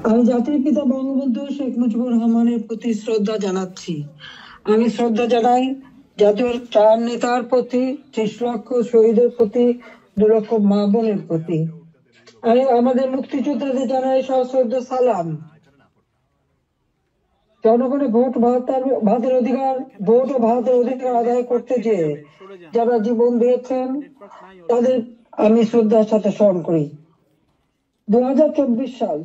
আমি জাতির পিতা বঙ্গবন্ধু শেখ মুজিবুর রহমানের প্রতি শ্রদ্ধা জানাচ্ছি। আমি শ্রদ্ধা জানাই জাতীয় চার নেতার প্রতি, ৩০ লক্ষ শহীদের প্রতি, ২ লক্ষ মা বোনের প্রতি। আমি আমাদের মুক্তিযোদ্ধাদের জানাই সশ্রদ্ধ সালাম। জনগণের ভাতের অধিকার, ভোট ও ভাতের অধিকার আদায় করতে যেয়ে যারা জীবন দিয়েছেন তাদের আমি শ্রদ্ধার সাথে স্মরণ করি। ২০২৪ সাল,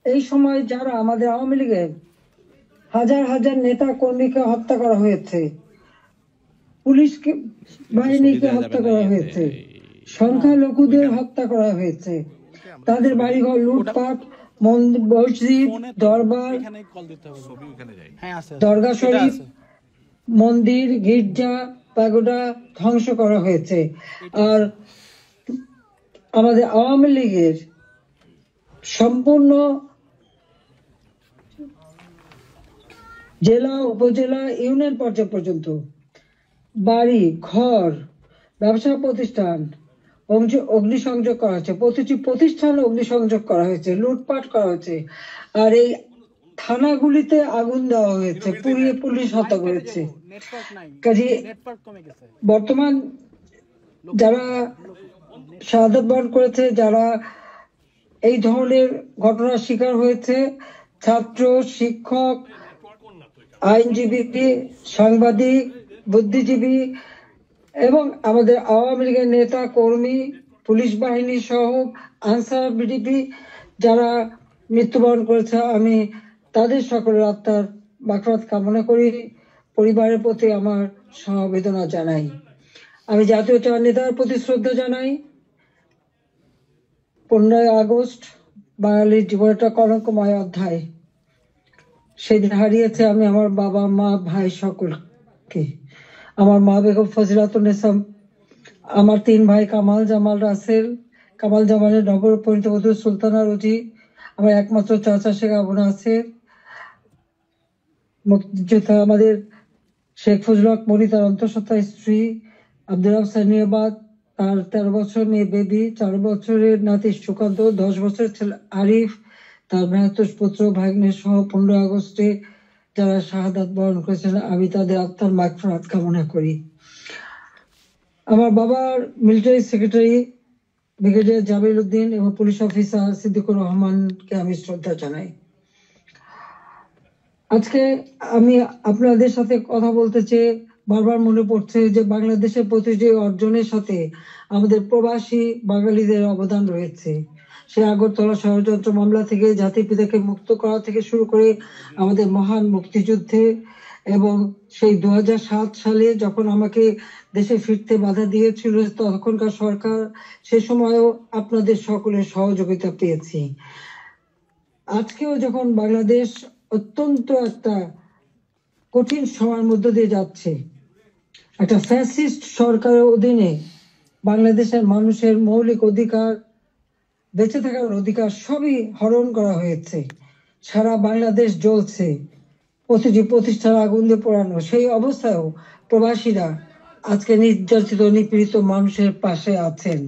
এই সময় যারা আমাদের আওয়ামী লীগের হাজার হাজার নেতা কর্মীকে হত্যা করা হয়েছে, পুলিশকে বাহিনীকে হত্যা করা হয়েছে, সংখ্যালঘুদের হত্যা করা হয়েছে, তাদের বাড়িঘর লুটপাট, মসজিদ, দরবার, দরগা শরীফ, মন্দির, গির্জা, প্যাগোডা ধ্বংস করা হয়েছে। আর আমাদের আওয়ামী লীগের সম্পূর্ণ জেলা, উপজেলা, ইউনিয়ন পর্যায় পর্যন্ত বাড়ি ঘর, ব্যবসা প্রতিষ্ঠান অগ্নিসংযোগ করা হয়েছে, প্রতিটি প্রতিষ্ঠানে অগ্নিসংযোগ করা হয়েছে, লুটপাট করা হয়েছে। আর এই থানাগুলিতে আগুন দেওয়া হয়েছে, পুড়িয়ে পুলিশ হত্যা করেছে। কাজে বর্তমান যারা শাহাদাত বরণ করেছে, যারা এই ধরনের ঘটনার শিকার হয়েছে, ছাত্র, শিক্ষক, আইনজীবী, সাংবাদিক, বুদ্ধিজীবী এবং আমাদের আওয়ামী লীগের নেতা কর্মী, পুলিশ বাহিনী সহ আনসার বিডিপি যারা মৃত্যুবরণ করেছে, আমি তাদের সকলের আত্মার মাগফিরাত কামনা করি, পরিবারের প্রতি আমার সমবেদনা জানাই। আমি জাতীয় চার নেতার প্রতি শ্রদ্ধা জানাই। 15ই আগস্ট বাঙালির জীবন একটা কলঙ্কময় অধ্যায়। সেদিন হারিয়েছে আমি আমার বাবা, মা, ভাই সকলকে। আমার মা বেগম ফজিলাতুন্নেসা, আমার 3 ভাই কামাল, জামাল, রাসেল, কামাল জামালের নবপরিণীত বধূ সুলতানা রুজি, আমার একমাত্র চাচা শেখ আবু নাসের, মুক্তিযোদ্ধা আমাদের শেখ ফজলুল হক মনি, তার অন্তঃসত্ত্বা স্ত্রী, আব্দুল রব সানিয়াবাদ, তার 13 বছর মেয়ে বেবি, 4 বছরের নাতি সুকান্ত, 10 বছরের ছেলে আরিফ, তার ভ্রাতুষ পুত্র ভাগ্নে সহ 15 আগস্টে যারা শাহাদাত বরণ করেছেন, আমি তাদের আত্মার মাগফিরাত কামনা করি। আমার বাবার military secretary brigadier Jamil Uddin এবং পুলিশ অফিসার সিদ্দিকুর রহমানকে আমি শ্রদ্ধা জানাই। আজকে আমি আপনাদের সাথে কথা বলতে চেয়ে বারবার মনে পড়ছে যে বাংলাদেশের প্রতিটি অর্জনের সাথে আমাদের প্রবাসী বাঙালিদের অবদান রয়েছে। সে আগরতলা ষড়যন্ত্র মামলা থেকে জাতির পিতাকে মুক্ত করা থেকে শুরু করে আমাদের মহান মুক্তিযুদ্ধে, এবং সেই 2007 সালে যখন আমাকে দেশে ফিরতে বাধা দিয়েছিল তখনকার সরকার, সে সময়ও আপনাদের সকলের সহযোগিতা পেয়েছি। আজকেও যখন বাংলাদেশ অত্যন্ত একটা কঠিন সময়ের মধ্য দিয়ে যাচ্ছে, একটা ফ্যাসিস্ট সরকারের অধীনে বাংলাদেশের মানুষের মৌলিক অধিকার, বেঁচে থাকার অধিকার সবই হরণ করা হয়েছে। সারা বাংলাদেশ জ্বলছে, প্রতিটি প্রতিষ্ঠান আগুন দিয়ে পোড়ানো। সেই অবস্থায়ও প্রবাসীরা আজকে নির্যাতিত নিপীড়িত মানুষের পাশে আছেন।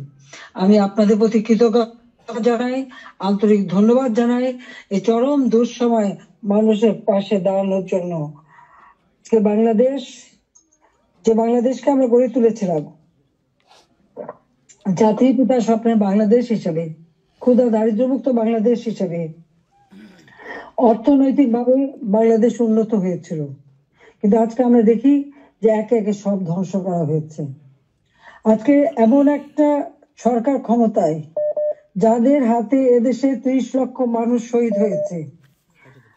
আমি আপনাদের প্রতি কৃতজ্ঞতা জানাই, আন্তরিক ধন্যবাদ জানাই এই চরম দুঃসময় মানুষের পাশে দাঁড়ানোর জন্য। বাংলাদেশ, যে বাংলাদেশকে আমরা গড়ে তুলেছিলাম জাতির পিতার স্বপ্নের বাংলাদেশ হিসেবে, ক্ষুধা দারিদ্র্যমুক্ত বাংলাদেশ হিসেবে, অর্থনৈতিকভাবে বাংলাদেশ উন্নত হয়েছিল, কিন্তু আজকে আমরা দেখি যে একে একে সব ধ্বংস করা হয়েছে। আজকে এমন একটা সরকার ক্ষমতায় যাদের হাতে এদেশে 30 লক্ষ মানুষ শহীদ হয়েছে,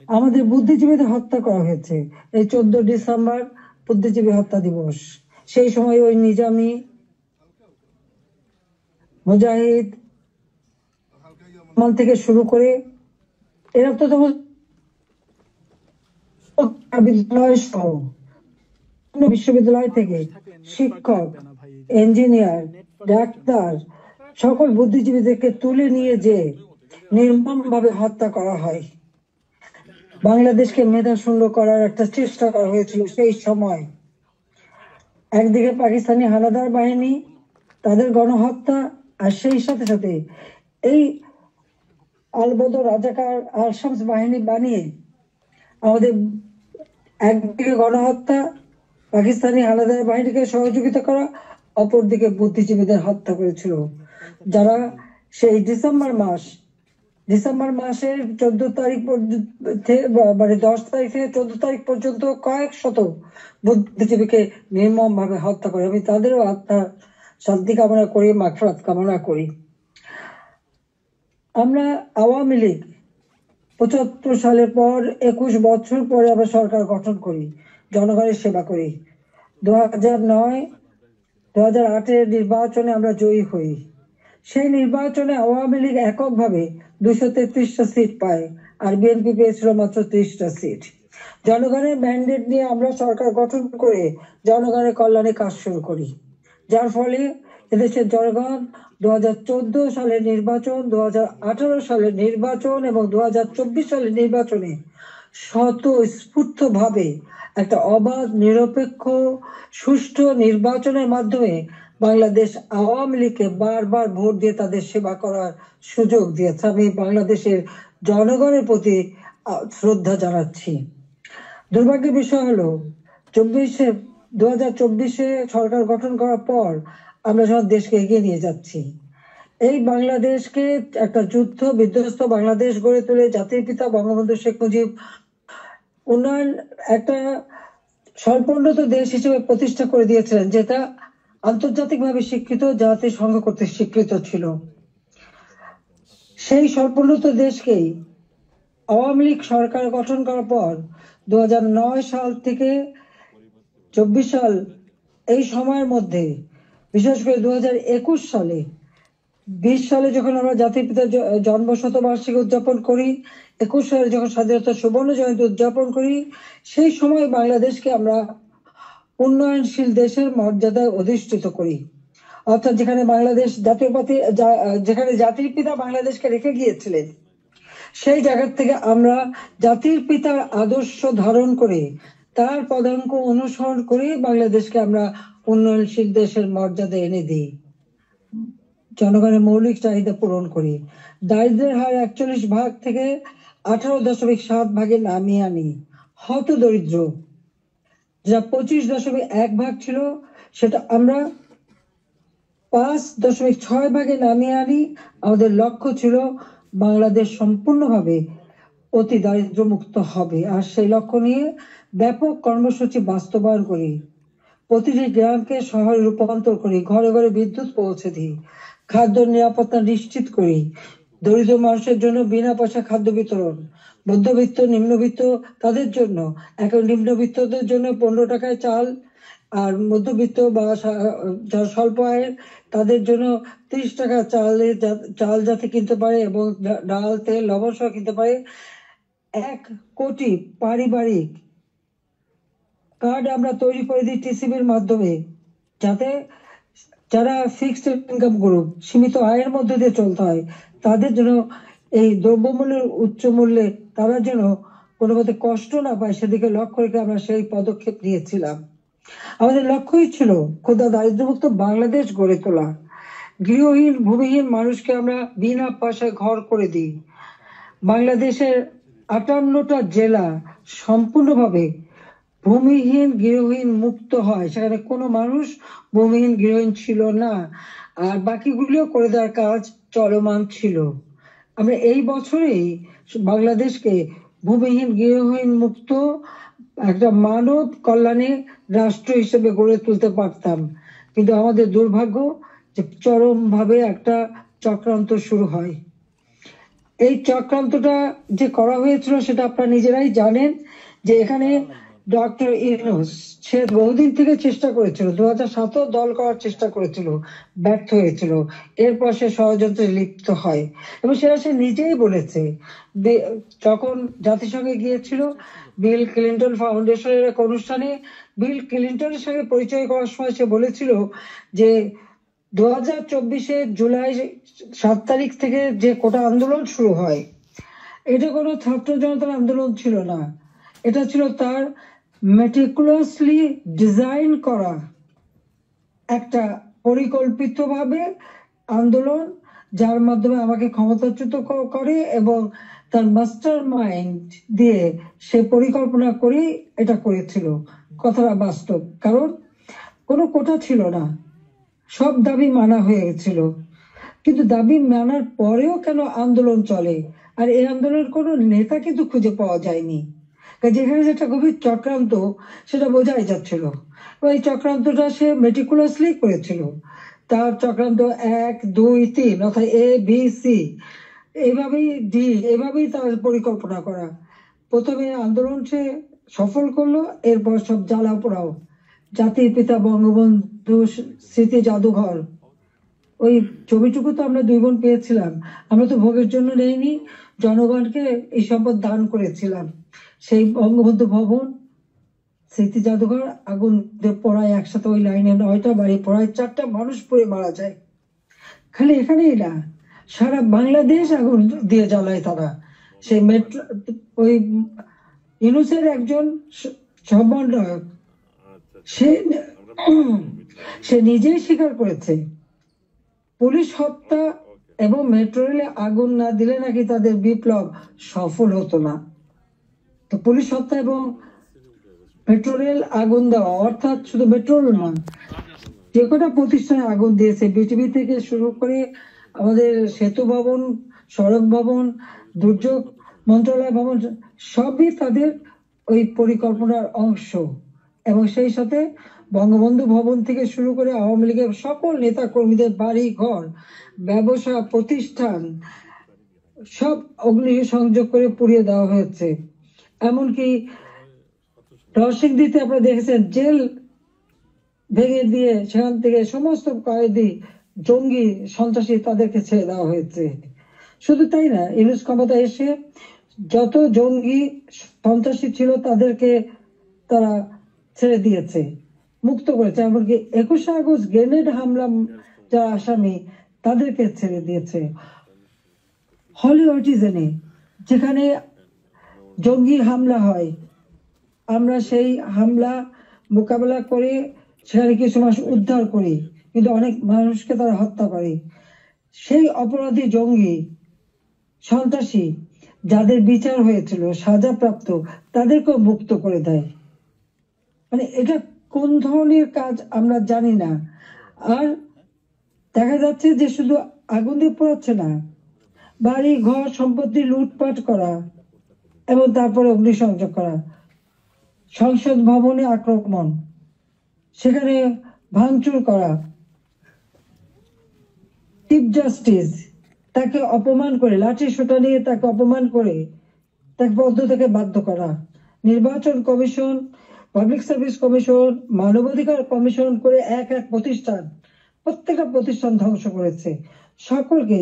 আমাদের বুদ্ধিজীবীদের হত্যা করা হয়েছে। এই 14 ডিসেম্বর বুদ্ধিজীবী হত্যা দিবস, সেই সময় ওই নিজামী, মুজাহিদ থেকে শুরু করে এরা তো বিদ্যালয় সহ বিশ্ববিদ্যালয় থেকে শিক্ষক, ইঞ্জিনিয়ার, ডাক্তার সকল বুদ্ধিজীবীদেরকে তুলে নিয়ে যে নির্মমভাবে হত্যা করা হয়। বাংলাদেশকে মেধাশূন্য করার একটা চেষ্টা করা হয়েছিল সেই সময়। একদিকে পাকিস্তানি হানাদার বাহিনী, তাদের গণহত্যা, আর সেই সাথে সাথে এই আলবদর রাজাকার আল শামস বাহিনী বানিয়ে আমাদের একদিকে গণহত্যা, পাকিস্তানি হানাদার বাহিনীকে সহযোগিতা করা, অপরদিকে বুদ্ধিজীবীদের হত্যা করেছিল, যারা সেই ডিসেম্বর মাসের 14 তারিখ মানে 10 তারিখ থেকে 14 তারিখ পর্যন্ত কয়েক শত বুদ্ধিজীবীকে নির্মম ভাবে হত্যা করে। আমি তাদেরও আত্মার শান্তি কামনা করি, মাগফিরাত কামনা করি। আমরা আওয়ামী লীগ 75 সালের পর 21 বছর পরে আমরা সরকার গঠন করি, জনগণের সেবা করি। 2008-এর নির্বাচনে আমরা জয়ী হই। সেই নির্বাচনে আওয়ামী লীগ এককভাবে 233টা সিট পায়, আর বিএনপি পেয়েছিল মাত্র 30টা সিট। জনগণের ম্যান্ডেট নিয়ে আমরা সরকার গঠন করে জনগণের কল্যাণে কাজ শুরু করি, যার ফলে এদেশের জনগণ 2014 সালের নির্বাচন, 2018 সালের নির্বাচন এবং 2024 সালের নির্বাচনে স্বতঃস্ফূর্ত ভাবে একটা অবাধ, নিরপেক্ষ, সুষ্ঠু নির্বাচনের মাধ্যমে বাংলাদেশ আওয়ামী লীগকে বারবার ভোট দিয়ে তাদের সেবা করার সুযোগ দিয়েছে। আমি বাংলাদেশের জনগণের প্রতি শ্রদ্ধা জানাচ্ছি। দুর্ভাগ্যের বিষয় হলো 2024-এ সরকার গঠন করার পর আমরা যখন দেশকে এগিয়ে নিয়ে যাচ্ছি, এই বাংলাদেশকে একটা যুদ্ধ বিধ্বস্ত বাংলাদেশ গড়ে তুলে জাতির পিতা বঙ্গবন্ধু শেখ মুজিব উন্নয়ন একটা স্বল্পোন্নত দেশ হিসেবে প্রতিষ্ঠা করে দিয়েছিলেন, যেটা আন্তর্জাতিকভাবে স্বীকৃত, জাতিসংঘ কর্তৃক স্বীকৃত ছিল। সেই স্বল্পোন্নত দেশকেই আওয়ামী লীগ সরকার গঠন করার পর 2009 সাল থেকে 24 সাল এই সময়ের মধ্যে, বিশেষ করে 2021 সালে 20 সালে যখন আমরা জাতির পিতার জন্ম শতবার্ষিকী উদযাপন করি, 21 সালে যখন স্বাধীনতা সুবর্ণ জয়ন্তী উদযাপন করি, সেই সময় বাংলাদেশকে আমরা উন্নয়নশীল দেশের মর্যাদায় অধিষ্ঠিত করি। অর্থাৎ যেখানে বাংলাদেশ যেখানে জাতির পিতা বাংলাদেশকে রেখে গিয়েছিলেন, সেই জায়গা থেকে আমরা জাতির পিতার আদর্শ ধারণ করে তার পদাঙ্ক অনুসরণ করে বাংলাদেশকে আমরা উন্নয়নশীল দেশের মর্যাদা এনে দিই, জনগণের মৌলিক চাহিদা পূরণ করি, দারিদ্রের হার 41 ভাগ থেকে 18.7 ভাগে নামিয়ে আনি, হত দরিদ্র যা 25.1 ভাগ ছিল সেটা আমরা 5.6 ভাগে নামিয়ে আনি। আমাদের লক্ষ্য ছিল বাংলাদেশ সম্পূর্ণভাবে অতি দারিদ্র মুক্ত হবে, আর সেই লক্ষ্য নিয়ে ব্যাপক কর্মসূচি বাস্তবায়ন করি। প্রতিটি গ্রামকে শহরে রূপান্তর করি, ঘরে ঘরে বিদ্যুৎ পৌঁছে দিই, খাদ্য নিরাপত্তা নিশ্চিত করি, দরিদ্র মানুষের জন্য বিনা পয়সা খাদ্য বিতরণ, মধ্যবিত্ত নিম্নবিত্ত তাদের জন্য, নিম্নবিত্তদের জন্য 15 টাকায় চাল, আর মধ্যবিত্ত বা স্বল্প আয়ের তাদের জন্য 30 টাকা চাল যাতে কিনতে পারে এবং ডাল, তেল, লবণ সহ কিনতে পারে। 1 কোটি পারিবারিক কার্ড আমরা তৈরি করে দিই টিসিবির মাধ্যমে, যাতে যারা ফিক্সড ইনকাম গ্রুপ, সীমিত আয়ের মধ্যে দিয়ে চলতে হয়, তাদের জন্য এই দ্রব্যমূল্যের উচ্চ মূল্যে তারা যেন কোনো মতে কষ্ট না পায়, সেদিকে লক্ষ্য রেখে আমরা সেই পদক্ষেপ নিয়েছিলাম। আমাদের লক্ষ্যই ছিল ক্ষুধা দারিদ্র্যমুক্ত বাংলাদেশ গড়ে তোলা। গৃহহীন ভূমিহীন মানুষকে আমরা বিনা পয়সায় ঘর করে দিই। বাংলাদেশের 58টা জেলা সম্পূর্ণভাবে ভূমিহীন গৃহহীন মুক্ত হয়, সেখানে কোনো মানুষ ভূমিহীন গৃহহীন ছিল না, আর বাকিগুলিও করে দেওয়ার কাজ চলমান ছিল। আমরা এই বছরেই বাংলাদেশকে ভূমিহীন গৃহহীন মুক্ত একটা মানব কল্যাণে রাষ্ট্র হিসেবে গড়ে তুলতে পারতাম, কিন্তু আমাদের দুর্ভাগ্য যে চরম ভাবে একটা চক্রান্ত শুরু হয়। এই চক্রান্তটা যে করা হয়েছিল সেটা আপনারা নিজেরাই জানেন, যে এখানে ডক্টর ইউনূস সে বহুদিন থেকে চেষ্টা করেছিল, 2007 দল করার চেষ্টা করেছিল, ব্যর্থ হয়েছিল। এরপর সে ষড়যন্ত্রে লিপ্ত হয় এবং সেটা সে নিজেই বলেছে। যখন জাতিসংঘে গিয়েছিল বিল ক্লিন্টন ফাউন্ডেশনের এক অনুষ্ঠানে, বিল ক্লিন্টনের সঙ্গে পরিচয় করার সময় সে বলেছিল যে 2024 জুলাই 7 তারিখ থেকে যে কোটা আন্দোলন শুরু হয়, এটা কোনো ছাত্র জনতার আন্দোলন ছিল না, এটা ছিল তার মেটিকুলাসলি ডিজাইন করা একটা পরিকল্পিতভাবে আন্দোলন, যার মাধ্যমে আমাকে ক্ষমতাচ্যুত করে এবং তার মাস্টার মাইন্ড দিয়ে সে পরিকল্পনা করে এটা করেছিল। কথাটা বাস্তব, কারণ কোনো কোটা ছিল না, সব দাবি মানা হয়ে গেছিল। কিন্তু দাবি মানার পরেও কেন আন্দোলন চলে, আর এই আন্দোলনের কোনো নেতা কিন্তু খুঁজে পাওয়া যায়নি। যেখানে যেটা গভীর চক্রান্ত সেটা বোঝাই যাচ্ছিল। এই চক্রান্তটা সে মেটিকুলাসলি করেছিল। তার চক্রান্ত 1, 2, 3 অর্থাৎ ABC, এইভাবেই ডি, এভাবেই তার পরিকল্পনা করা। প্রথমে আন্দোলন সে সফল করলো, এরপর সব জ্বালা পোড়াও। জাতির পিতা বঙ্গবন্ধু স্মৃতি জাদুঘর, ওই ছবিটুকু তো আমরা 2 বোন পেয়েছিলাম। আমরা তো ভোগের জন্য নেইনি, জনগণকে এই সম্পদ দান করেছিলাম। সেই বঙ্গবন্ধু ভবন, স্মৃতি জাদুঘর আগুন দিয়ে পড়ায় একসাথে, ওই লাইনে 9টা বাড়ি পড়ায়, 4টা মানুষ পুড়ে মারা যায়। খালি এখানেই না, সারা বাংলাদেশ আগুন দিয়ে জ্বালায় তারা। সেই মেট্রো, ওই ইউনূসের একজন সমন্বয়ক, সে সে নিজেই স্বীকার করেছে পুলিশ হত্যা এবং মেট্রো রেলে আগুন না দিলে নাকি তাদের বিপ্লব সফল হতো না। তো পুলিশ হত্যা এবং মেট্রো রেল আগুন দেওয়া, অর্থাৎ শুধু মেট্রো রেল নয়, যে কটা প্রতিষ্ঠানে আগুন দিয়েছে, বিটিভি থেকে শুরু করে আমাদের সেতু ভবন, সড়ক ভবন, দুর্যোগ মন্ত্রণালয় ভবন, সবই তাদের ওই পরিকল্পনার অংশ। এবং সেই সাথে বঙ্গবন্ধু ভবন থেকে শুরু করে আওয়ামী লীগের সকল নেতা কর্মীদের বাড়ি ঘর, ব্যবসা প্রতিষ্ঠান সব অগ্নি সংযোগ করে পুড়িয়ে দেওয়া হয়েছে। এমনকি নরসিংদীতে আপনারা দেখেছেন, জেল ভেঙে দিয়ে সেখান থেকে সমস্ত কয়েদি, জঙ্গি, সন্ত্রাসী তাদেরকে ছেড়ে দেওয়া হয়েছে। শুধু তাই না, ইউনূস ক্ষমতা এসে যত জঙ্গি সন্ত্রাসী ছিল তাদেরকে তারা ছেড়ে দিয়েছে, মুক্ত করেছে। এমনকি 21শে আগস্ট গ্রেনেড হামলা যারা আসামি তাদেরকে ছেড়ে দিয়েছে। হলি অর্টিজেনে যেখানে জঙ্গি হামলা হয়, আমরা সেই হামলা মোকাবেলা করে সেখানে কিছু মানুষ উদ্ধার করি, কিন্তু অনেক মানুষকে তারা হত্যা করে। সেই অপরাধী জঙ্গি সন্ত্রাসী যাদের বিচার হয়েছিল, সাজাপ্রাপ্ত, তাদেরকেও মুক্ত করে দেয়। মানে এটা কোন ধরনের কাজ আমরা জানি না। আর দেখা যাচ্ছে যে শুধু আগুন দিয়ে পোড়াচ্ছে না, বাড়ি ঘর সম্পত্তি লুটপাট করা এবং তারপরে অগ্নিসংযোগ করা, সংসদ ভবনে আক্রমণ, সেখানে ভাঙচুর করা, চিফ জাস্টিস তাকে অপমান করে, লাঠি সোটা নিয়ে তাকে অপমান করে তাকে পদ থেকে বাধ্য করা, নির্বাচন কমিশন, পাবলিক সার্ভিস কমিশন, মানবাধিকার কমিশন করে এক এক প্রতিষ্ঠান, প্রত্যেকটা প্রতিষ্ঠান ধ্বংস করেছে। সকলকে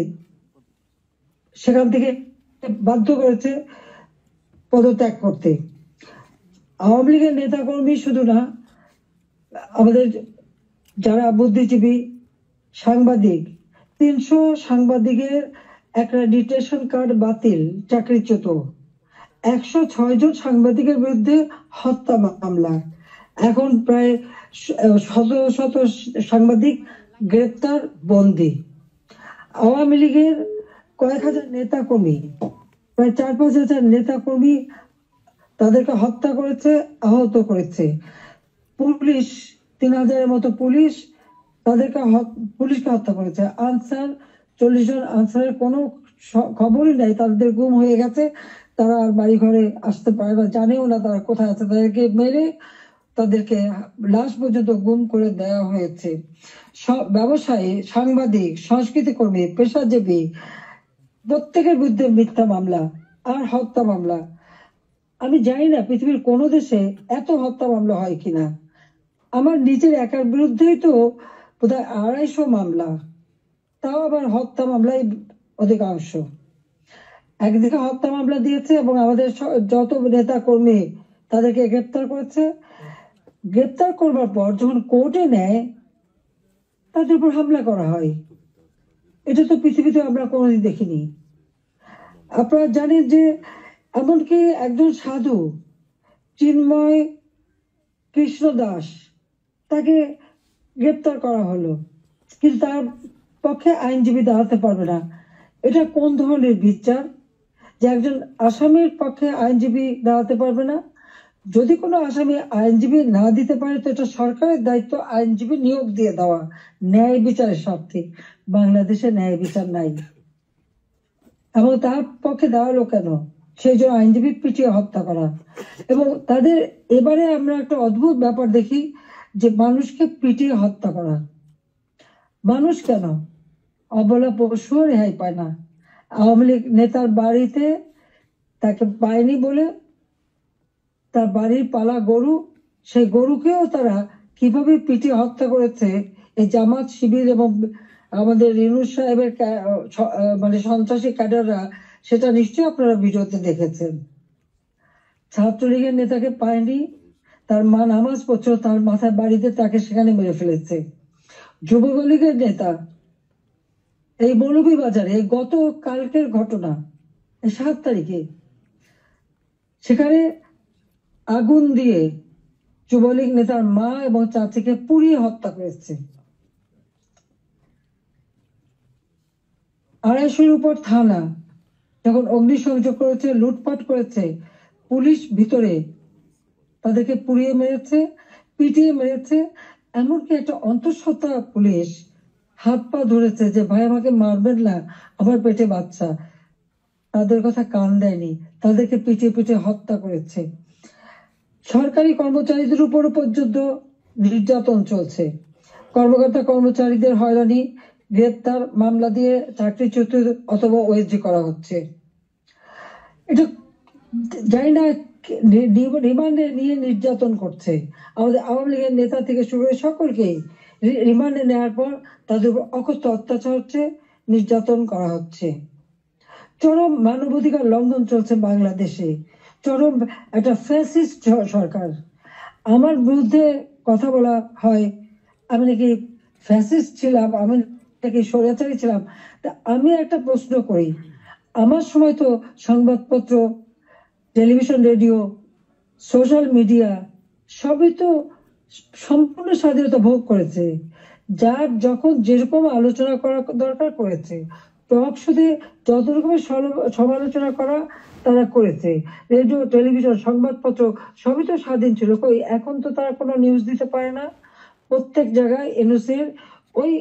সেখান থেকে বাধ্য করেছে পদত্যাগ করতে। আওয়ামী লীগের নেতাকর্মী শুধু না, আমাদের যারা বুদ্ধিজীবী, সাংবাদিক, 300 সাংবাদিকের অ্যাক্রেডিটেশন কার্ড বাতিল, চাকরিচ্যুত। 106 জন সাংবাদিকের বিরুদ্ধে হত্যা মামলা। এখন প্রায় 1700 সাংবাদিক গ্রেপ্তার, বন্দী। আওয়ামী লীগের কয়েক হাজার নেতা কর্মী, প্রায় 4-5 হাজার নেতা কর্মী তাদেরকে হত্যা করেছে, আহত করেছে। পুলিশ 3000-এর মতো পুলিশ পুলিশকে হত্যা করেছে। আনসার 40 জন আনসারের কোনো খবরই নাই, তাদের গুম হয়ে গেছে, তারা আর বাড়ি ঘরে আসতে পারে না, জানেও না তারা কোথায় আছে। তাদেরকে মেরে তাদেরকে লাশ পর্যন্ত গুম করে দেওয়া হয়েছে। ব্যবসায়ী, সাংবাদিক, সংস্কৃতি কর্মী, পেশাজীবী প্রত্যেকের বিরুদ্ধে মিথ্যা মামলা আর হত্যা মামলা। আমি জানি না পৃথিবীর কোনো দেশে এত হত্যা মামলা হয় কিনা। আমার নিজের একার বিরুদ্ধেই তো বোধহয় 250 মামলা, তাও আবার হত্যা মামলাই অধিকাংশ। একদিকে হত্যা মামলা দিয়েছে এবং আমাদের যত নেতা কর্মী তাদেরকে গ্রেপ্তার করেছে। গ্রেপ্তার করবার পর যখন কোর্টে নেয়, তাদের উপর হামলা করা হয়। এটা তো পৃথিবীতে আমরা কোনোদিন দেখিনি। আপনারা জানেন যে এমনকি একজন সাধু, চিন্ময় কৃষ্ণ দাস, তাকে গ্রেপ্তার করা হলো, কিন্তু তার পক্ষে আইনজীবী দাঁড়াতে পারবে না, এটা কোন ধরনের বিচার? যে একজন আসামির পক্ষে আইনজীবী দাঁড়াতে পারবে না? যদি কোনো আসামি আইনজীবী না দিতে পারে তো এটা সরকারের দায়িত্ব আইনজীবী নিয়োগ দিয়ে দেওয়া ন্যায় বিচারের স্বার্থে। বাংলাদেশে ন্যায় বিচার নাই, এবং তার পক্ষে দাঁড়ালো কেন? সেই জন্য আইনজীবী পিটিয়ে হত্যা করা। এবং তাদের এবারে আমরা একটা অদ্ভুত ব্যাপার দেখি যে মানুষকে পিটিয়ে হত্যা করা। মানুষ কেন? অবলা পশুও রেহাই পায় না। আওয়ামী লীগ নেতার বাড়িতে তাকে পায়নি বলে তার বাড়ির পালা গরু, সেই গরুকেও তারা কিভাবে পিটিয়ে হত্যা করেছে এই জামাত শিবির এবং আমাদের ইউনূস সাহেবের মানে সন্ত্রাসী ক্যাডাররা, সেটা নিশ্চয়ই আপনারা ভিডিওতে দেখেছেন। ছাত্রলীগের নেতাকে পায়নি, তার মা নামাজ পড়ছিল, তার মাথায় বাড়িতে তাকে সেখানে মেরে ফেলেছে। যুবলীগের নেতা এই মৌলভীবাজারে গত কালকের ঘটনা 7 তারিখে সেখানে আগুন দিয়ে যুবলীগ নেতার মা এবং চাচিকে পুড়িয়ে হত্যা করেছে। 250-র উপর থানা যখন অগ্নিসংযোগ করেছে, লুটপাট করেছে, পুলিশ ভিতরে তাদেরকে পুড়িয়ে মেরেছে, পিটিয়ে মেরেছে। এমনকি একটা অন্তঃসত্ত্বা পুলিশ হাত পা ধরেছে যে ভাই আমাকে মারবেন না, আমার পেটে বাচ্চা। তাদের কথা কান দেয়নি, তাদেরকে পিটিয়ে পিটিয়ে হত্যা করেছে। সরকারি কর্মচারীদের উপর পর্যন্ত নির্যাতন চলছে। কর্মকর্তা কর্মচারীদের হয়রানি, গ্রেপ্তার, মামলা দিয়ে চাকরিচ্যুত অথবা ওএসডি করা হচ্ছে। এটা জানি না রিমান্ডে নিয়ে নির্যাতন করছে। আমাদের আওয়ামী লীগের নেতা থেকে শুরু করে সকলকেই রিমান্ডে নেওয়ার পর তাদের উপর অকথ্য অত্যাচার হচ্ছে, নির্যাতন করা হচ্ছে। চরম মানবাধিকার লঙ্ঘন চলছে বাংলাদেশে, চরম একটা ফ্যাসিস্ট সরকার। আমার বিরুদ্ধে কথা বলা হয় আমি নাকি ফ্যাসিস্ট ছিলাম, আমি নাকি স্বৈরাচারী ছিলাম। তা আমি একটা প্রশ্ন করি, আমার সময় তো সংবাদপত্র, টেলিভিশন, রেডিও, সোশ্যাল মিডিয়া সবই তো সম্পূর্ণ স্বাধীনতা ভোগ করেছে। যার যখন যেরকম আলোচনা করা দরকার করেছে, টক শুধু যত রকমের সমালোচনা করা তারা করেছে। রেডিও, টেলিভিশন, সংবাদপত্র সবই তো স্বাধীন ছিল। কই এখন তো তারা কোনো নিউজ দিতে পারে না। প্রত্যেক জায়গায় ইউনূসের ওই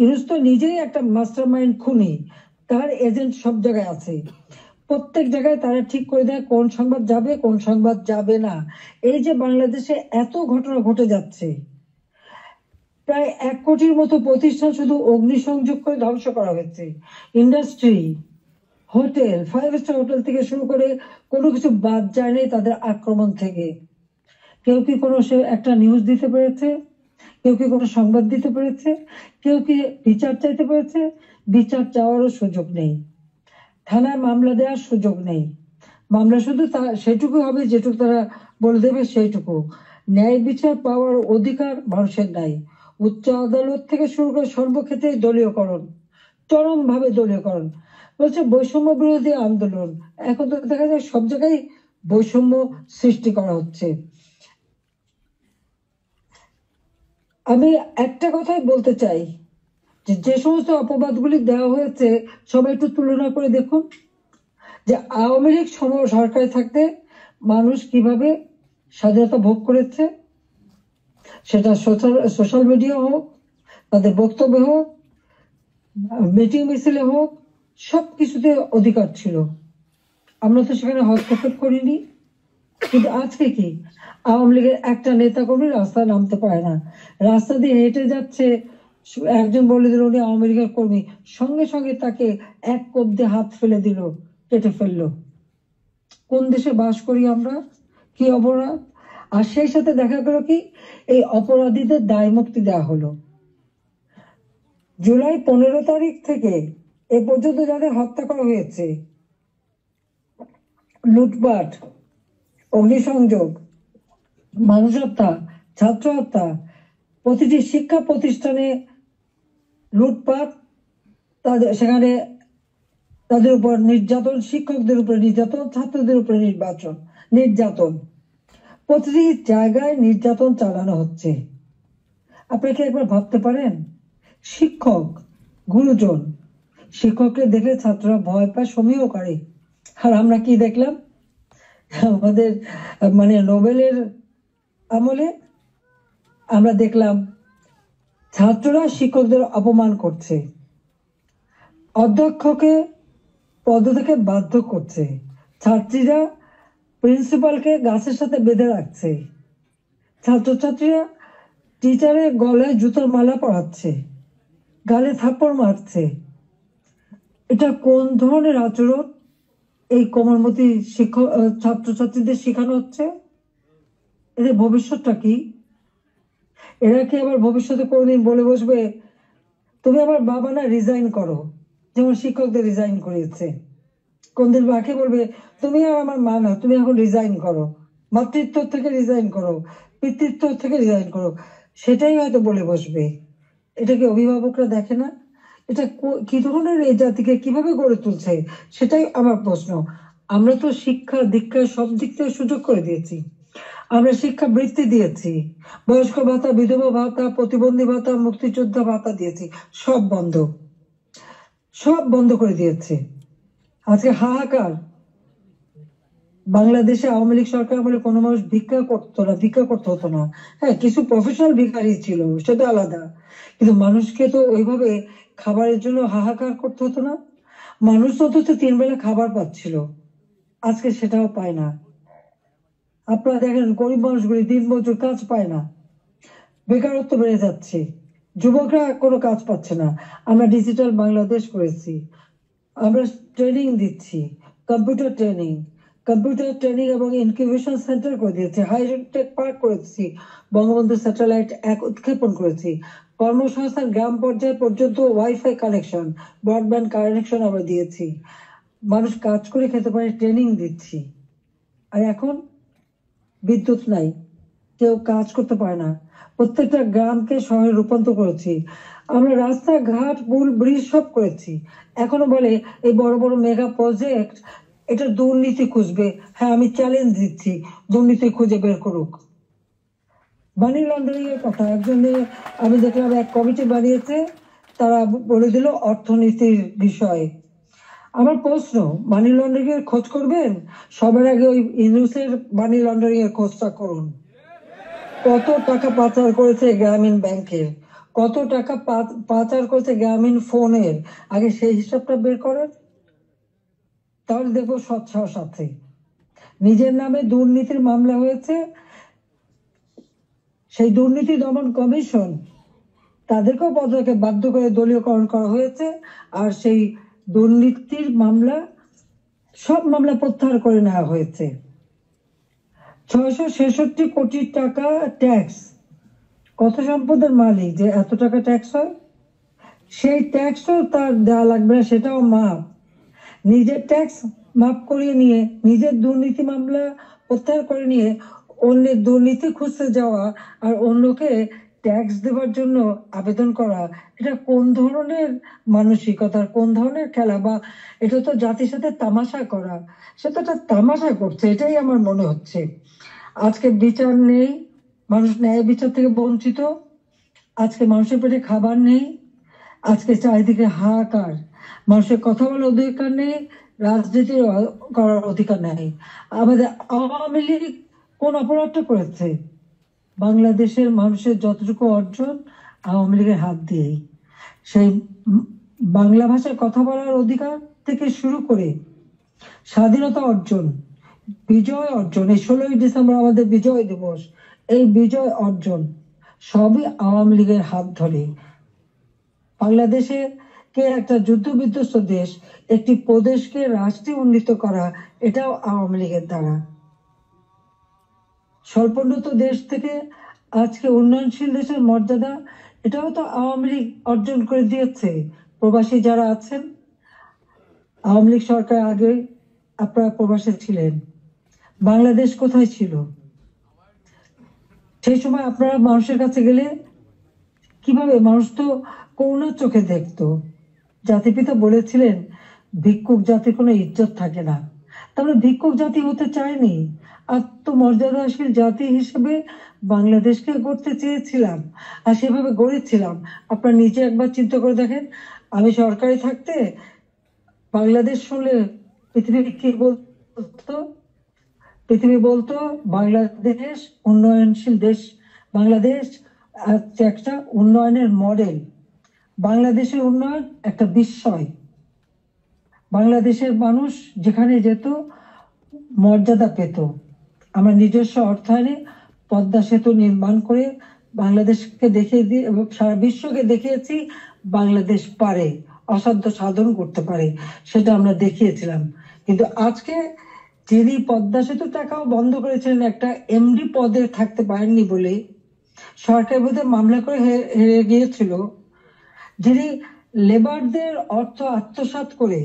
ইউনূস তো নিজেই একটা মাস্টার মাইন্ড খুনি, তার এজেন্ট সব জায়গায় আছে। প্রত্যেক জায়গায় তারা ঠিক করে দেয় কোন সংবাদ যাবে কোন সংবাদ যাবে না। এই যে বাংলাদেশে এত ঘটনা ঘটে যাচ্ছে, প্রায় 1 কোটির মতো প্রতিষ্ঠান শুধু অগ্নিসংযোগ করে ধ্বংস করা হয়েছে। ইন্ডাস্ট্রি, হোটেল, 5 স্টার হোটেল থেকে শুরু করে কোনো কিছু বাদ যায় নাই তাদের আক্রমণ থেকে। কেউ কি কোনো সে একটা নিউজ দিতে পেরেছে? কেউ কি কোনো সংবাদ দিতে পেরেছে? কেউ কি বিচার চাইতে পেরেছে? বিচার চাওয়ারও সুযোগ নেই, থানায় মামলা দেওয়ার সুযোগ নেই। মামলা শুধু সেটুকু হবে যেটুকু তারা বলে দেবে সেইটুকু। ন্যায় বিচার পাওয়ার অধিকার মানুষের নাই। উচ্চ আদালত থেকে শুরু করে সর্বক্ষেত্রে দলীয়করণ, চরম ভাবে দলীয়করণ। বলছে বৈষম্য বিরোধী আন্দোলন, এখন তো দেখা যায় সব জায়গায় বৈষম্য সৃষ্টি করা হচ্ছে। আমি একটা কথাই বলতে চাই, যে সমস্ত অপবাদগুলি দেওয়া হয়েছে সবাই একটু তুলনা করে দেখুন যে আওয়ামী লীগ সরকারে থাকতে মানুষ কিভাবে স্বাধীনতা ভোগ করেছে। সেটা সোশ্যাল মিডিয়া হোক, তাদের বক্তব্য হোক, মিটিং মিছিলে হোক, সবকিছুতে অধিকার ছিল। আমরা তো সেখানে হস্তক্ষেপ করিনি। কিন্তু আজকে কি আওয়ামী লীগের একটা নেতা কর্মী রাস্তায় নামতে পারে না, রাস্তা দিয়ে হেঁটে যাচ্ছে, একজন বলে দিল উনি আওয়ামী লীগের কর্মী, সঙ্গে সঙ্গে তাকে এক কোপ দিয়ে হাত ফেলে দিল, কেটে ফেললো। কোন দেশে বাস করি আমরা? কি অপরাধ! আর সেই সাথে দেখা গেল কি এই অপরাধীদের দায় মুক্তি দেওয়া হলো। জুলাই 15 তারিখ থেকে এ পর্যন্ত যাদের হত্যা করা হয়েছে, লুটপাট, অগ্নিসংযোগ, মানুষ হত্যা, ছাত্র হত্যা, প্রতিটি শিক্ষা প্রতিষ্ঠানে লুটপাট, সেখানে তাদের উপর নির্যাতন, শিক্ষকদের উপরে নির্যাতন, ছাত্রদের উপরে নির্যাতন, প্রতিটি জায়গায় নির্যাতন চালানো হচ্ছে। আপনি কি একবার ভাবতে পারেন শিক্ষক গুরুজন। শিক্ষককে দেখলে ছাত্ররা ভয় পায়, সমীহ করে। আর আমরা কি দেখলাম আমাদের নোবেলের আমলে? আমরা দেখলাম ছাত্ররা শিক্ষকদের অপমান করছে, অধ্যক্ষকে পদ থেকে বাধ্য করছে, ছাত্রীরা প্রিন্সিপালকে গাছের সাথে বেঁধে রাখছে, ছাত্রছাত্রীরা টিচারের গলায় জুতোর মালা পরাচ্ছে, গালে থাপ্পড় মারছে। এটা কোন ধরনের আচরণ এই কোমলমতি শিক্ষক ছাত্রছাত্রীদের শেখানো হচ্ছে? এদের ভবিষ্যৎটা কি? এরা কি আবার ভবিষ্যতে কোনোদিন বলে বসবে তুমি আমার বাবা না, রিজাইন করো, যেমন শিক্ষকদের রিজাইন করিয়েছে? কোনদিন বাকি বলবে তুমি আর আমার মা না, তুমি এখন রিজাইন করো, মাতৃত্ব থেকে রিজাইন করো, পিতৃত্ব থেকে রিজাইন করো? সেটাই হয়তো বলে বসবে। এটা কি অভিভাবকরা দেখে না? এটা কি ধরনের এই জাতিকে কিভাবে গড়ে তুলছে, সেটাই আমার প্রশ্ন। আমরা তো শিক্ষা দীক্ষা সব দিক থেকে সুযোগ করে দিয়েছি, আমরা শিক্ষা বৃত্তি দিয়েছি, বয়স্ক ভাতা, বিধবা ভাতা, প্রতিবন্ধী ভাতা, মুক্তিযোদ্ধা ভাতা দিয়েছি, সব বন্ধ, সব বন্ধ করে দিয়েছে। আজকে হাহাকার। বাংলাদেশে আওয়ামী লীগ সরকার আমলে কোনো মানুষ ভিক্ষা করতে হতো না। হ্যাঁ, কিছু প্রফেশনাল ভিখারি ছিল, সেটা আলাদা, কিন্তু মানুষকে তো ওইভাবে খাবারের জন্য হাহাকার করতে হতো না। মানুষ অন্তত 3 বেলা খাবার পাচ্ছিল, আজকে সেটাও পায় না। আপনারা দেখেন গরিব মানুষগুলি দিনমজুর, কাজ পায় না, বেকারত্ব বেড়ে যাচ্ছে, যুবকরা কোনো কাজ পাচ্ছে না। আমরা ডিজিটাল বাংলাদেশ করেছি, আমরা ট্রেনিং দিচ্ছি, কম্পিউটার ট্রেনিং এবং ইনকিউবেশন সেন্টার করে দিয়েছি, হাইটেক পার্ক করেছি, বঙ্গবন্ধু স্যাটেলাইট 1 উৎক্ষেপণ করেছি, কর্মসংস্থান গ্রাম পর্যায়ে পর্যন্ত ওয়াইফাই কানেকশন, ব্রডব্যান্ড কানেকশন আমরা দিয়েছি, মানুষ কাজ করে খেতে পারে, ট্রেনিং দিচ্ছি। আর এখন বিদ্যুৎ নাই, কেউ কাজ করতে পারে না, প্রত্যেকটা গ্রামকে শহরে রূপান্তর করেছি, আমরা রাস্তাঘাট পুল ব্রিজ সব করেছি। এখনো বলে এই বড় বড় মেগা প্রজেক্ট, এটা দুর্নীতি খুঁজবে। হ্যাঁ, আমি চ্যালেঞ্জ দিচ্ছি, দুর্নীতি খুঁজে বের করুক। মানি লন্ডারিং এর কথা আমি দেখলাম এক কমিটি বানিয়েছে, তারা বলে দিল অর্থনীতির বিষয়ে। আমার প্রশ্ন, মানি লন্ডারিং এর খোঁজ করবেন? সবার আগে ওই ইউনুসের মানি লন্ডারিং এর খোঁজটা করুন। কত টাকা পাচার করেছে গ্রামীণ ব্যাংকের, কত টাকা পাচার করেছে গ্রামীণ ফোনের, আগে সেই হিসাবটা বের করেন, তাহলে দেখবো সৎসাহস আছে। নিজের নামে দুর্নীতির মামলা হয়েছে, সেই দুর্নীতি দমন কমিশন, তাদেরকেও পদত্যাগে বাধ্য করে দলীয়করণ করা হয়েছে, আর সেই দুর্নীতির মামলা, সব মামলা প্রত্যাহার করে নেওয়া হয়েছে। 666 কোটি টাকা ট্যাক্স, কত সম্পদের মালিক যে এত টাকা ট্যাক্স হয়? সেই ট্যাক্সও তার দেওয়া লাগবে না, সেটাও মাপ। নিজের ট্যাক্স মাপ করিয়ে নিয়ে, নিজের দুর্নীতি মামলা প্রত্যাহার করে নিয়ে অন্যের দুর্নীতি খুঁজতে যাওয়া আর অন্যকে ট্যাক্স দেওয়ার জন্য আবেদন করা, এটা কোন ধরনের মানসিকতার, কোন ধরনের খেলা? বা এটা তো জাতির সাথে তামাশা করা, সেটা একটা তামাশা করছে, এটাই আমার মনে হচ্ছে। আজকে বিচার নেই, মানুষ ন্যায় বিচার থেকে বঞ্চিত, আজকে মানুষের পেটে খাবার নেই, আজকে চারিদিকে হাহাকার, মানুষের কথা বলার অধিকার নেই, রাজনীতি করার অধিকার নেই। আমাদের আওয়ামী লীগ কোন অপরাধটা করেছে? বাংলাদেশের মানুষের যতটুকু অর্জন আওয়ামী লীগের হাত দিয়েই, সেই বাংলা ভাষায় কথা বলার অধিকার থেকে শুরু করে স্বাধীনতা অর্জন, বিজয় অর্জন, এই 16ই ডিসেম্বর আমাদের বিজয় দিবস, এই বিজয় অর্জন সবই আওয়ামী লীগের হাত ধরে। বাংলাদেশে কে একটা যুদ্ধ বিধ্বস্ত দেশ, একটি প্রদেশকে রাষ্ট্রে উন্নীত করা, এটাও আওয়ামী লীগের দ্বারা। স্বল্পোন্নত দেশ থেকে আজকে উন্নয়নশীল দেশের মর্যাদা, এটাও তো আওয়ামী লীগ অর্জন করে দিয়েছে। প্রবাসী যারা আছেন, আওয়ামী লীগ সরকার আগে আপনারা প্রবাসে ছিলেন, বাংলাদেশ কোথায় ছিল? সেই সময় আপনারা মানুষের কাছে গেলে কিভাবে, মানুষ তো করুণার চোখে দেখতো। জাতিপিতা বলেছিলেন ভিক্ষুক জাতির কোনো ইজ্জত থাকে না, তাহলে ভিক্ষুক জাতি হতে চায়নি, আত্মমর্যাদাশীল জাতি হিসেবে বাংলাদেশকে গড়তে চেয়েছিলাম, আর সেভাবে গড়েছিলাম। আপনারা নিজে একবার চিন্তা করে দেখেন, আমি সরকারে থাকতে বাংলাদেশ শুনলে পৃথিবী কি বলতো? পৃথিবী বলতো বাংলাদেশ উন্নয়নশীল দেশ, বাংলাদেশ একটা উন্নয়নের মডেল, বাংলাদেশের উন্নয়ন একটা বিস্ময়। বাংলাদেশের মানুষ যেখানে যেত মর্যাদা পেত। আমরা নিজস্ব অর্থায়নে পদ্মা সেতু নির্মাণ করে বাংলাদেশকে দেখিয়ে দিয়ে এবং সারা বিশ্বকে দেখিয়েছি বাংলাদেশ পারে, অসাধ্য সাধন করতে পারে, সেটা আমরা দেখিয়েছিলাম। কিন্তু আজকে যিনি পদ্মা সেতু টাকাও বন্ধ করেছিলেন একটা এমডি পদে থাকতে পারেননি বলে সরকার বোধহয় মামলা করে হেরে গিয়েছিল, যিনি লেবারদের অর্থ আত্মসাৎ করে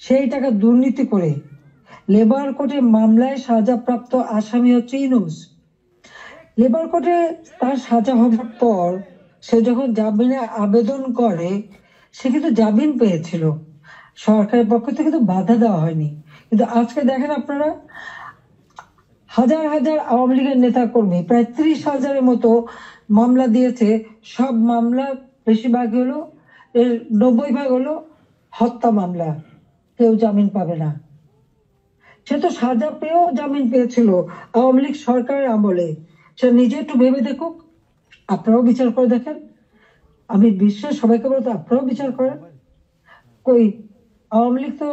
সেই টাকা দুর্নীতি করে লেবার কোর্টে মামলায় সাজাপ্রাপ্ত আসামি হচ্ছে ইউনূস। লেবার কোর্টে তার সাজা হবার পর সে যখন জামিনে আবেদন করে সে কিন্তু জামিন পেয়েছিল, সরকারের পক্ষ থেকে কিন্তু বাধা দেওয়া হয়নি। কিন্তু আজকে দেখেন আপনারা, হাজার হাজার আওয়ামী লীগের নেতা কর্মী প্রায় 30,000-এর মতো মামলা দিয়েছে। সব মামলা বেশিরভাগ হলো, 90% হলো হত্যা মামলা, কেউ জামিন পাবে না। সে তো সাজা পেয়েও জামিন পেয়েছিল আওয়ামী লীগ সরকারের আমলে। সে নিজে একটু ভেবে দেখুক, আপনারাও বিচার করে দেখেন। আমি বিশ্বের সবাইকে বলতে আপনারাও বিচার করেন। কই আওয়ামী লীগ তো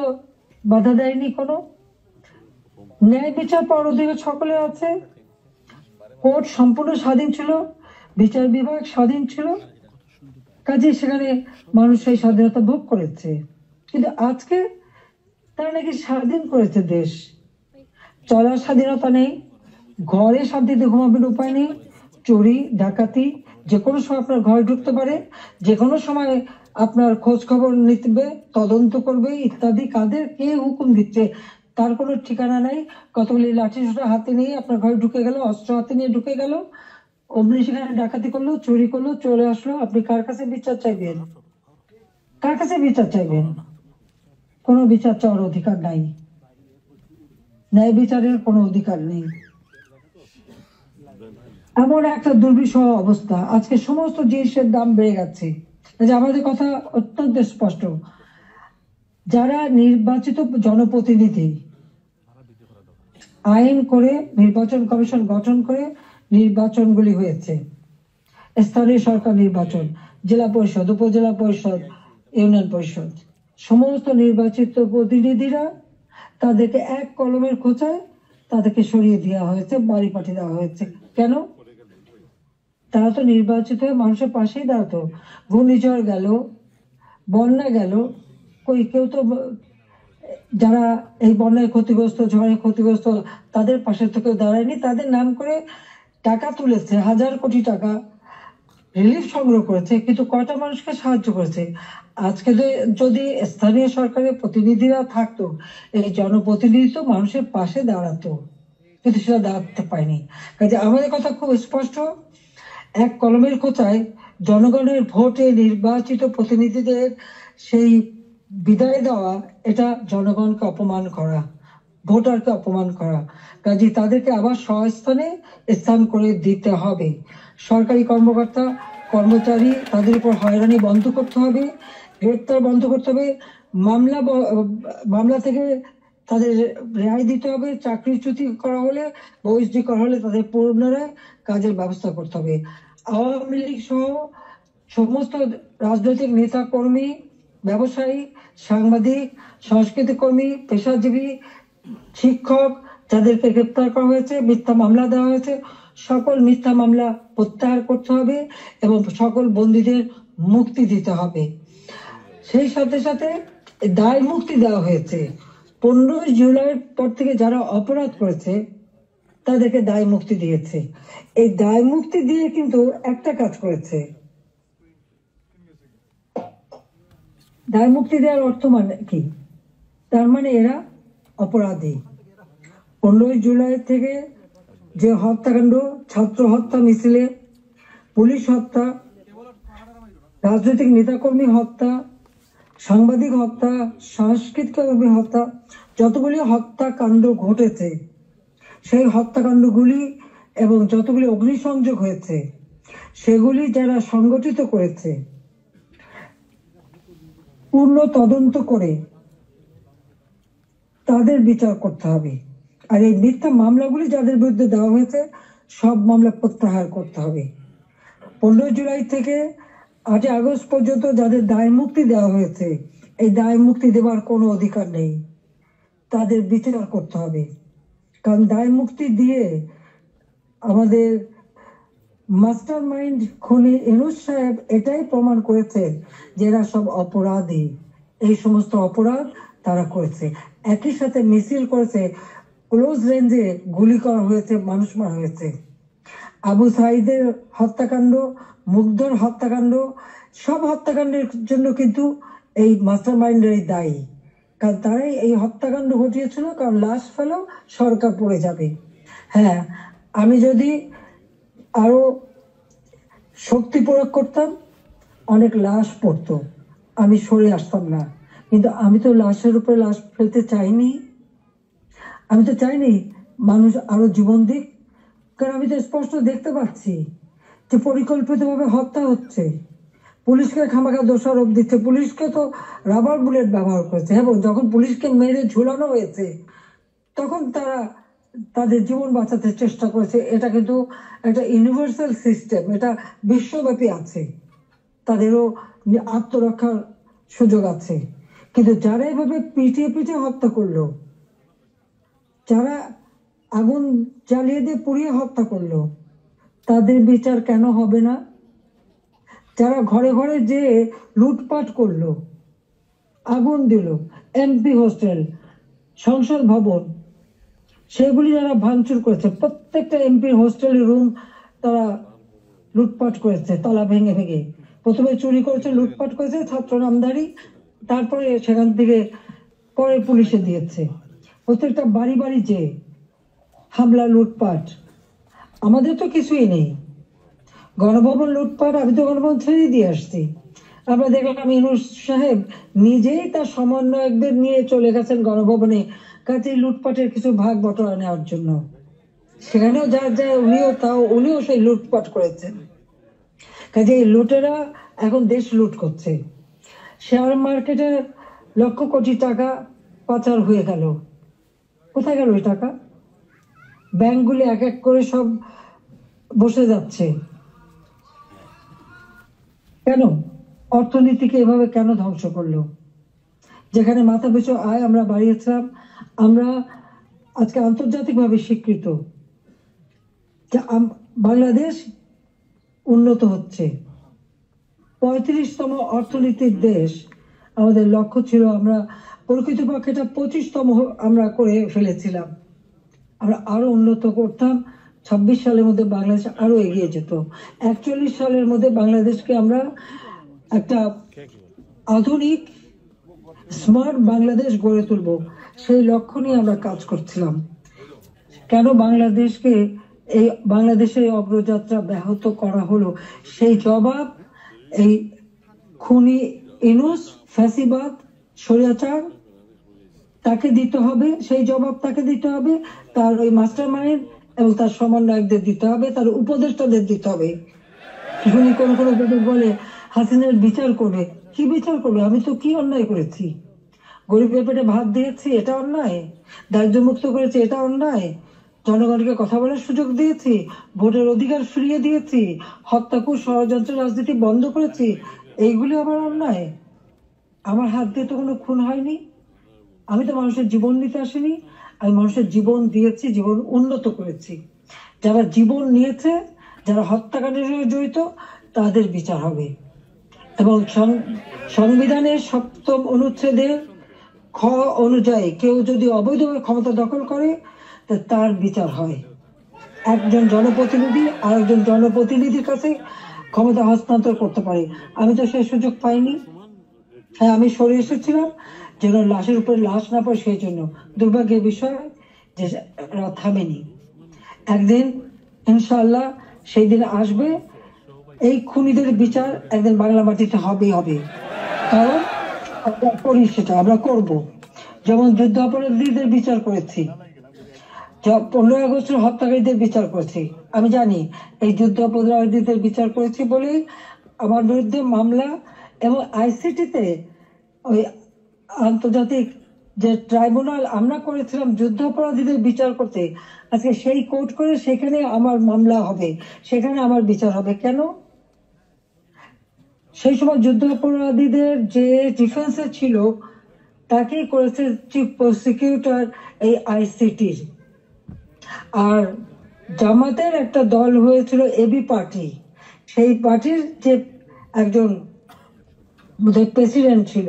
বাধা দেয়নি কোনো। ন্যায় বিচার পাওয়ার অধিকার সকলে আছে, কোর্ট সম্পূর্ণ স্বাধীন ছিল, বিচার বিভাগ স্বাধীন ছিল, কাজে সেখানে মানুষ সেই স্বাধীনতা ভোগ করেছে। কিন্তু আজকে তারা নাকি স্বাধীন করেছে দেশ, চলার স্বাধীনতা নেই, ঘরে শান্তিতে ঘুমাবেন উপায় নেই, চুরি ডাকাতি যে কোনো সময় আপনার ঘরে ঢুকতে পারে, যে কোনো সময় আপনার খোঁজ খবর নিতে, তদন্ত করবে ইত্যাদি। কাদের কে হুকুম দিচ্ছে তার কোনো ঠিকানা নাই। কতগুলি লাঠি সোটা হাতে নিয়ে আপনার ঘরে ঢুকে গেল, অস্ত্র হাতে নিয়ে ঢুকে গেল, অমনি সেখানে ডাকাতি করলো, চুরি করলো, চলে আসলো। আপনি কার কাছে বিচার চাইবেন? কার কাছে বিচার চাইবেন? কোনো বিচার চাওয়ার অধিকার নাই, ন্যায় বিচারের কোনো অধিকার নেই। এমন একটা দুর্বিষহ অবস্থা, আজকে সমস্ত জিনিসের দাম বেড়ে গেছে। আমাদের কথা অত্যন্ত স্পষ্ট, যারা নির্বাচিত জনপ্রতিনিধি আইন করে নির্বাচন কমিশন গঠন করে নির্বাচনগুলি হয়েছে, স্থানীয় সরকার নির্বাচন, জেলা পরিষদ, উপজেলা পরিষদ, ইউনিয়ন পরিষদ, সমস্ত নির্বাচিত প্রতিনিধিরা তাদেরকে এক কলমের খোঁচায় তাদেরকে সরিয়ে দেওয়া হয়েছে, বাড়ি পাঠিয়ে দেওয়া হয়েছে। কেন? তারা তো নির্বাচিত হয়ে মানুষের পাশেই দাঁড়াতো। ঘূর্ণিঝড় গেল, বন্যা গেল, কই কেউ তো যারা এই বন্যায় ক্ষতিগ্রস্ত, ঝড়ে ক্ষতিগ্রস্ত তাদের পাশে তো কেউ দাঁড়ায়নি। তাদের নাম করে টাকা তুলেছে, হাজার কোটি টাকা রিলিফ সংগ্রহ করেছে, কিন্তু কয়টা মানুষকে সাহায্য করেছে? আজকে যদি স্থানীয় সরকারের প্রতিনিধিরা থাকতো, এই জনপ্রতিনিধি তো মানুষের পাশে দাঁড়াতো, কিন্তু সেটা দাঁড়াতে পারেনি। কাজে আমাদের কথা খুব স্পষ্ট, এক কলমের কোথায় জনগণের ভোটে নির্বাচিত প্রতিনিধিদের সেই বিদায় দেওয়া, এটা জনগণকে অপমান করা, ভোটারকে অপমান করা। কাজে তাদেরকে আবার স্বস্থানে স্থান করে দিতে হবে। সরকারি কর্মকর্তা কর্মচারী তাদের উপর হয়রানি বন্ধ করতে হবে, গ্রেপ্তার বন্ধ করতে হবে, মামলা থেকে তাদের রেহাই দিতে হবে, চাকরিচ্যুতি করা হলে, বহিষ্কৃত করা হলে তাদের পুনরায় কাজের ব্যবস্থা করতে হবে। আওয়ামী লীগ সহ সমস্ত রাজনৈতিক নেতা কর্মী, ব্যবসায়ী, সাংবাদিক, সংস্কৃতি কর্মী, পেশাজীবী, শিক্ষক যাদেরকে গ্রেপ্তার করা হয়েছে, মিথ্যা মামলা দেওয়া হয়েছে, সকল মিথ্যা মামলা প্রত্যাহার করতে হবে এবং সকল বন্দীদের মুক্তি দিতে হবে। সেই সাথে সাথে দায় মুক্তি দেওয়া হয়েছে। 15 জুলাইয়ের পর থেকে যারা অপরাধ করেছে তাদেরকে দায় মুক্তি দিয়েছে। এই দায় মুক্তি দিয়ে কিন্তু একটা কাজ করেছে, দায় মুক্তি দেওয়ার অর্থ মানে কি? তার মানে এরা অপরাধী। 15 জুলাই থেকে যে হত্যাকাণ্ড, ছাত্র হত্যা মিছিলে, পুলিশ হত্যা, রাজনৈতিক নেতাকর্মী হত্যা, সাংবাদিক হত্যা, সংস্কৃতিকর্মী হত্যা, যতগুলি হত্যাকাণ্ড ঘটেছে, সেই হত্যাকাণ্ডগুলি এবং যতগুলি অগ্নিসংযোগ হয়েছে সেগুলি যারা সংগঠিত করেছে পূর্ণ তদন্ত করে তাদের বিচার করতে হবে। আর এই মিথ্যা মামলাগুলি যাদের বিরুদ্ধে দেওয়া হয়েছে সব মামলা প্রত্যাহার করতে হবে। 15 জুলাই থেকে 8 আগস্ট পর্যন্ত যাদের দায় মুক্তি দেওয়া হয়েছে, এই দায় মুক্তি দেওয়ার কোনো অধিকার নেই, তাদের বিচার করতে হবে। কারণ দায় মুক্তি দিয়ে আমাদের মাস্টার মাইন্ড খুনি ইউনূস সাহেব এটাই প্রমাণ করেছেন যে এরা সব অপরাধী, এই সমস্ত অপরাধ তারা করেছে। একই সাথে মিছিল করেছে, ক্লোজ রেঞ্জে গুলি করা হয়েছে, মানুষ মারা হয়েছে। আবু সাইদের হত্যাকাণ্ড, মুগ্ধর হত্যাকাণ্ড, সব হত্যাকাণ্ডের জন্য কিন্তু এই মাস্টার মাইন্ডেরই দায়ী। কারণ তারাই এই হত্যাকাণ্ড ঘটিয়েছিল, কারণ লাশ ফেলেও সরকার পড়ে যাবে। হ্যাঁ, আমি যদি আরো শক্তি প্রয়োগ করতাম অনেক লাশ পড়তো, আমি সরে আসতাম না। কিন্তু আমি তো লাশের উপরে লাশ ফেলতে চাইনি, আমি তো চাইনি মানুষ আরো জীবন দিক। কারণ আমি তো স্পষ্ট দেখতে পাচ্ছি যে পরিকল্পিতভাবে হত্যা হচ্ছে, পুলিশকে খামাখা দোষারোপ দিচ্ছে, পুলিশকে তো রাবার বুলেট ব্যবহার করেছে এবং যখন পুলিশকে মেরে ঝুলানো হয়েছে তখন তারা তাদের জীবন বাঁচাতে চেষ্টা করেছে। এটা কিন্তু একটা ইউনিভার্সাল সিস্টেম, এটা বিশ্বব্যাপী আছে, তাদেরও আত্মরক্ষার সুযোগ আছে। কিন্তু যারা এভাবে পিটিয়ে পিটিয়ে হত্যা করলো, যারা আগুন জ্বালিয়ে দিয়ে পুড়িয়ে হত্যা করলো, তাদের বিচার কেন হবে না? যারা ঘরে ঘরে যে লুটপাট করলো, আগুন দিল, এমপি হোস্টেল, সংসদ ভবন, সেগুলি যারা ভাঙচুর করেছে, প্রত্যেকটা এমপির হোস্টেলের রুম তারা লুটপাট করেছে তালা ভেঙে ভেঙে। প্রথমে চুরি করেছে, লুটপাট করেছে ছাত্র নামধারী, তারপরে সেখান থেকে পরে পুলিশে দিয়েছে। প্রত্যেকটা বাড়ি বাড়ি যে হামলা, লুটপাট। আমাদের তো কিছুই নেই, গণভবন লুটপাট, আমি তো গণভবন ছেড়ে দিয়ে আসছি। আমরা দেখলাম ইউনূস সাহেব নিজেই তার সমন্বয়কদের নিয়ে চলে গেছেন গণভবনে, কাজে লুটপাটের কিছু ভাগ বটরা নেওয়ার জন্য। সেখানেও যার যায় উনিও সেই লুটপাট করেছেন। কাজে এই লুটেরা এখন দেশ লুট করছে। শেয়ার মার্কেটে লক্ষ কোটি টাকা পাচার হয়ে গেল, কোথায় গেল ওই টাকা? ব্যাংকগুলি এক এক করে সব বসে যাচ্ছে। কেন? অর্থনীতিকে এভাবে কেন ধ্বংস করলো? যেখানে মাথা পিছু আয় আমরা বাড়িয়েছিলাম, আমরা আজকে আন্তর্জাতিকভাবে স্বীকৃত যে বাংলাদেশ উন্নত হচ্ছে, 35তম অর্থনীতির দেশ আমাদের লক্ষ্য ছিল। আমরা প্রকৃতপক্ষে এটা 25তম আমরা করে ফেলেছিলাম। আমরা আরো উন্নত করতাম, 26 সালের মধ্যে বাংলাদেশ আরো এগিয়ে যেত। 41 সালের মধ্যে বাংলাদেশকে আমরা একটা আধুনিক স্মার্ট বাংলাদেশ গড়ে তুলব, সেই লক্ষ্য নিয়ে আমরা কাজ করছিলাম। কেন বাংলাদেশকে এই বাংলাদেশের অগ্রযাত্রা ব্যাহত করা হলো, সেই জবাব এই খুনি ইউনূস, ফ্যাসিবাদ, স্বৈরাচার, তাকে দিতে হবে। সেই জবাব তাকে দিতে হবে, তার ওই মাস্টার মাইন্ড এবং তার সমন্বয়কদের দিতে হবে, তার উপদেষ্টাদের দিতে হবে। শুনি কোন কোন বলে হাসিনার বিচার করবে। কি বিচার করবে? আমি তো কি অন্যায় করেছি? গরিবের পেটে ভাত দিয়েছি, এটা অন্যায়? দারিদ্র মুক্ত করেছি, এটা অন্যায়? জনগণকে কথা বলার সুযোগ দিয়েছি, ভোটের অধিকার ফিরিয়ে দিয়েছি, হত্যাকুর ষড়যন্ত্র রাজনীতি বন্ধ করেছি, এইগুলি আমার অন্যায়? আমার হাত দিয়ে তো কোনো খুন হয়নি, আমি তো মানুষের জীবন নিতে আসিনি, আমি মানুষের জীবন দিয়েছি, জীবন উন্নত করেছি। যারা জীবন নিয়েছে, যারা হত্যাকাণ্ডের সঙ্গে জড়িত, তাদের বিচার হবে। এবং সংবিধানের 7ম অনুচ্ছেদের খ অনুযায়ী কেউ যদি অবৈধভাবে ক্ষমতা দখল করে তার বিচার হয়। একজন জনপ্রতিনিধি আরেকজন জনপ্রতিনিধির কাছে ক্ষমতা হস্তান্তর করতে পারে। আমি তো সেই সুযোগ পাইনি। হ্যাঁ, আমি সরে এসেছিলাম যেন লাশের উপরে লাশ না পড়ে, সেই জন্য। দুর্ভাগ্যের বিষয় যে থামেনি। একদিন ইনশাআল্লাহ সেই দিন আসবে, এই খুনিদের বিচার একদিন বাংলা মাটিতে হবেই হবে। কারণ আমরা করি, সেটা আমরা করব। যেমন যুদ্ধ অপরাধীদের বিচার করেছি, 15 আগস্টের হত্যাকারীদের বিচার করেছি। আমি জানি এই যুদ্ধ অপরাধীদের বিচার করেছি বলেই আমার বিরুদ্ধে মামলা এবং আইসিটিতে ওই আন্তর্জাতিক যে ট্রাইব্যুনাল আমরা করেছিলাম যুদ্ধাপরাধীদের বিচার করতে, আজকে সেই কোর্ট করে সেখানে আমার মামলা হবে, সেখানে আমার বিচার হবে কেন? সেই সময় যুদ্ধাপরাধীদের যে ডিফেন্সে ছিল তাকেই করেছে চিফ প্রসিকিউটর এই আইসিটির। আর জামাতের একটা দল হয়েছিল এবি পার্টি, সেই পার্টির যে একজন প্রেসিডেন্ট ছিল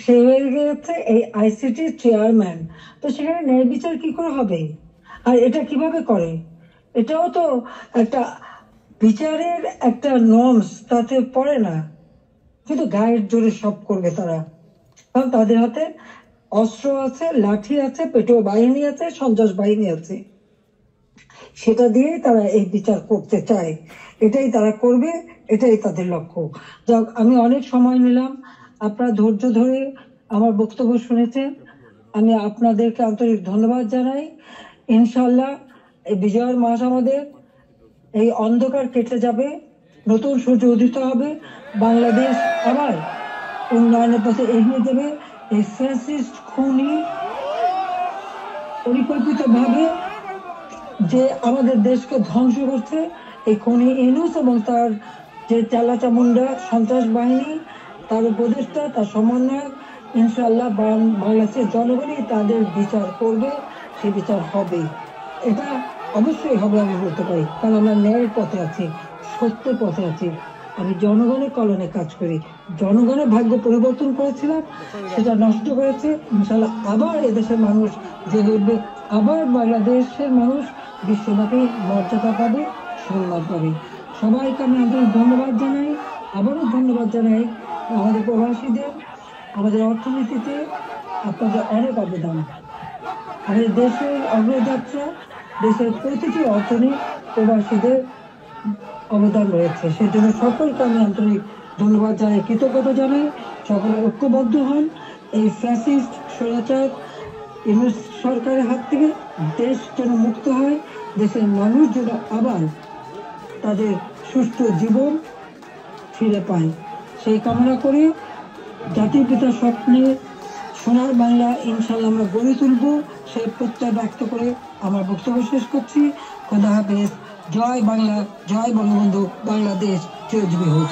সে হয়ে গেছে এই আইসিটির চেয়ারম্যান। তো সেখানে ন্যায় বিচার কি করে হবে? আর এটা কিভাবে করে? এটাও তো একটা বিচারের একটা নর্মস তাতে পড়ে না, কিন্তু গায়ের জোরে সব করবে তারা, কারণ তাদের হাতে অস্ত্র আছে, লাঠি আছে, পেটোয়া বাহিনী আছে, সন্ত্রাস বাহিনী আছে, সেটা দিয়েই তারা এই বিচার করতে চায়, এটাই তারা করবে, এটাই তাদের লক্ষ্য। যাক, আমি অনেক সময় নিলাম, আপনারা ধৈর্য ধরে আমার বক্তব্য শুনেছেন, আমি আপনাদেরকে আন্তরিক ধন্যবাদ জানাই। ইনশাল্লাহ এই বিজয়ের মাস আমাদের, এই অন্ধকার কেটে যাবে, নতুন সূর্য উদিত হবে, বাংলাদেশ আবার উন্নয়নের পথে এগিয়ে যাবে। এই ফ্যাসিস্ট খুনি পরিকল্পিতভাবে যে আমাদের দেশকে ধ্বংস করছে, এই খুনি ইউনূস এবং তার যে চালাচামুন্ডা সন্ত্রাস বাহিনী, তার উপদেষ্টা, তার সমন্বয়ক, ইনশাআল্লাহ বাংলাদেশের জনগণই তাদের বিচার করবে, সে বিচার হবে, এটা অবশ্যই হবে, আমি বলতে পারি, কারণ আমরা ন্যায়ের পথে আছি, সত্যের পথে আছি। আমি জনগণের কল্যাণে কাজ করি, জনগণের ভাগ্য পরিবর্তন করেছিলাম, সেটা নষ্ট করেছে। ইনশাআল্লাহ আবার এদেশের মানুষ জেগে উঠবে, আবার বাংলাদেশের মানুষ বিশ্বব্যাপী মর্যাদা পাবে, সম্মান পাবে। সবাইকে আমি আন্তরিক ধন্যবাদ জানাই, আবারও ধন্যবাদ জানাই আমাদের প্রবাসীদের, আমাদের অর্থনীতিতে আপনাদের অনেক অবদান, আমাদের দেশের অগ্রযাত্রা, দেশের প্রতিটি অর্থনীতি প্রবাসীদের অবদান রয়েছে, সেজন্য সকলকে আমি আন্তরিক ধন্যবাদ জানাই, কৃতজ্ঞতা জানাই। সকলে ঐক্যবদ্ধ হন, এই ফ্যাসিস্ট স্বৈরাচার ইউনূস সরকারের হাত থেকে দেশ যেন মুক্ত হয়, দেশের মানুষ যেন আবার তাদের সুষ্ঠু জীবন ফিরে পায়, সেই কামনা করে জাতির পিতার স্বপ্নে সোনার বাংলা ইনশাল্লাহ আমরা গড়ে তুলব, সেই প্রত্যয় ব্যক্ত করে আমার বক্তব্য শেষ করছি। খোদা হাফেজ। জয় বাংলা, জয় বঙ্গবন্ধু, বাংলাদেশ চিরজীবী হোক।